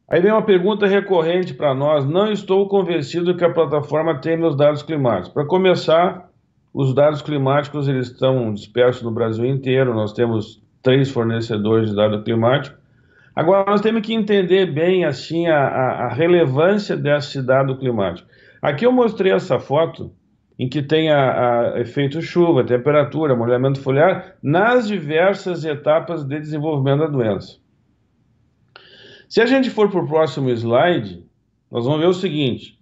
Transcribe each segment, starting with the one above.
Aí vem uma pergunta recorrente para nós. Não estou convencido que a plataforma tem meus dados climáticos. Para começar, os dados climáticos eles estão dispersos no Brasil inteiro. Nós temos 3 fornecedores de dado climático. Agora, nós temos que entender bem assim a relevância desse dado climático. Aqui eu mostrei essa foto em que tem a efeito chuva, temperatura, molhamento foliar, nas diversas etapas de desenvolvimento da doença. Se a gente for para o próximo slide, nós vamos ver o seguinte.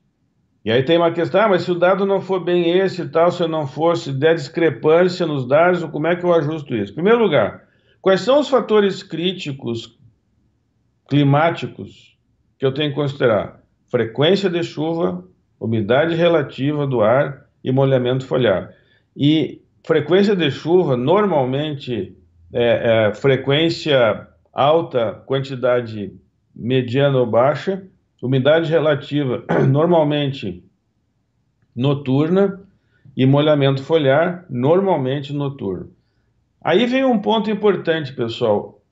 E aí tem uma questão, mas se o dado não for bem esse e tal, se eu não for, se der discrepância nos dados, como é que eu ajusto isso? Em primeiro lugar, quais são os fatores críticos climáticos que eu tenho que considerar? Frequência de chuva, umidade relativa do ar e molhamento foliar. E frequência de chuva, normalmente, frequência alta, quantidade mediana ou baixa, umidade relativa, normalmente noturna, e molhamento foliar, normalmente noturno. Aí vem um ponto importante, pessoal.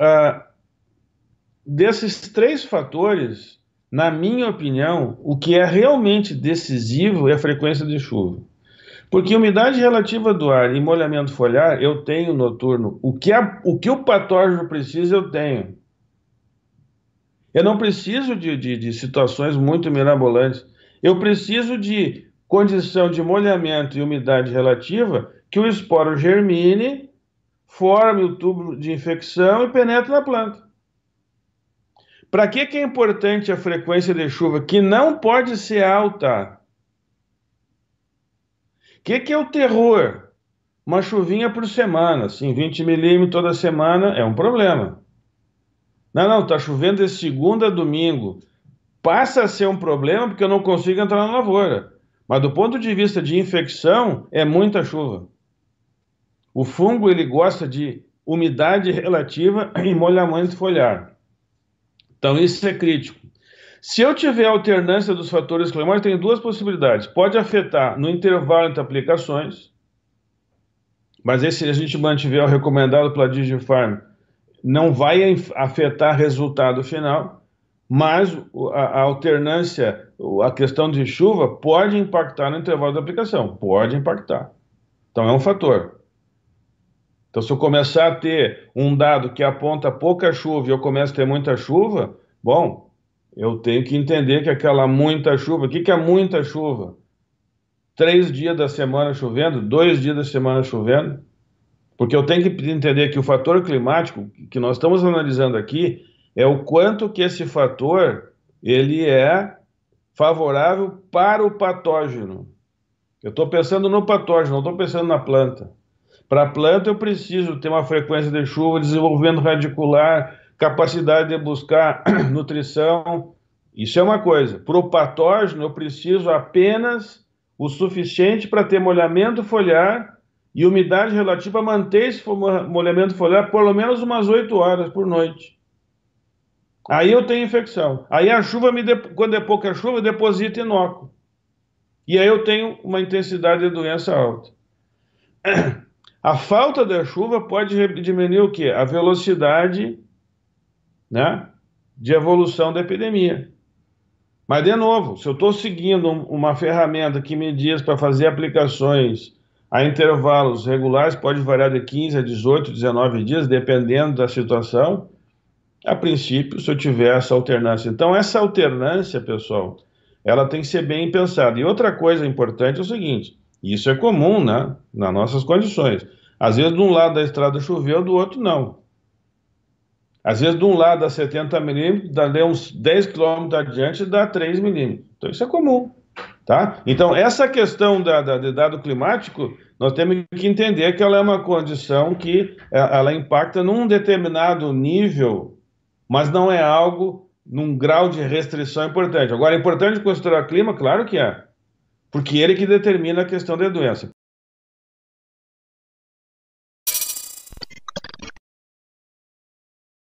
Desses 3 fatores, na minha opinião, o que é realmente decisivo é a frequência de chuva. Porque umidade relativa do ar e molhamento foliar, eu tenho noturno. O que o patógeno precisa, eu tenho. Eu não preciso de situações muito mirabolantes. Eu preciso de condição de molhamento e umidade relativa que o esporo germine, forme o tubo de infecção e penetre na planta. Para que é importante a frequência de chuva? Que não pode ser alta. O que é o terror? Uma chuvinha por semana, assim, 20 milímetros toda semana é um problema. Não, não, está chovendo de segunda a domingo. Passa a ser um problema porque eu não consigo entrar na lavoura. Mas do ponto de vista de infecção, é muita chuva. O fungo ele gosta de umidade relativa e molhamento foliar. Então isso é crítico. Se eu tiver alternância dos fatores climáticos, tem 2 possibilidades. Pode afetar no intervalo entre aplicações, mas esse a gente mantiver o recomendado pela DigiFarm, não vai afetar resultado final, mas a alternância, a questão de chuva pode impactar no intervalo da aplicação, pode impactar. Então é um fator. Então se eu começar a ter um dado que aponta pouca chuva e eu começo a ter muita chuva, bom, eu tenho que entender que aquela muita chuva, o que é muita chuva? 3 dias da semana chovendo, 2 dias da semana chovendo, porque eu tenho que entender que o fator climático que nós estamos analisando aqui é o quanto que esse fator ele é favorável para o patógeno. Eu estou pensando no patógeno, não estou pensando na planta. Para a planta eu preciso ter uma frequência de chuva, desenvolvimento radicular, capacidade de buscar nutrição. Isso é uma coisa. Para o patógeno eu preciso apenas o suficiente para ter molhamento foliar e umidade relativa a manter esse molhamento foliar por pelo menos umas 8 horas por noite. Aí eu tenho infecção. Aí a chuva, quando é pouca chuva, deposita inóculo. E aí eu tenho uma intensidade de doença alta. A falta da chuva pode diminuir o quê? A velocidade, né, de evolução da epidemia. Mas, de novo, se eu estou seguindo uma ferramenta que me diz para fazer aplicações a intervalos regulares, pode variar de 15 a 18, 19 dias, dependendo da situação, a princípio, se eu tiver essa alternância. Então, essa alternância, pessoal, ela tem que ser bem pensada. E outra coisa importante é o seguinte, isso é comum, né, nas nossas condições. Às vezes, de um lado da estrada choveu, do outro não. Às vezes, de um lado dá 70 milímetros, dali uns 10 quilômetros adiante dá 3 milímetros. Então, isso é comum, tá? Então, essa questão de dado climático, nós temos que entender que ela é uma condição que ela impacta num determinado nível, mas não é algo num grau de restrição importante. Agora, é importante considerar o clima? Claro que é, porque ele que determina a questão da doença.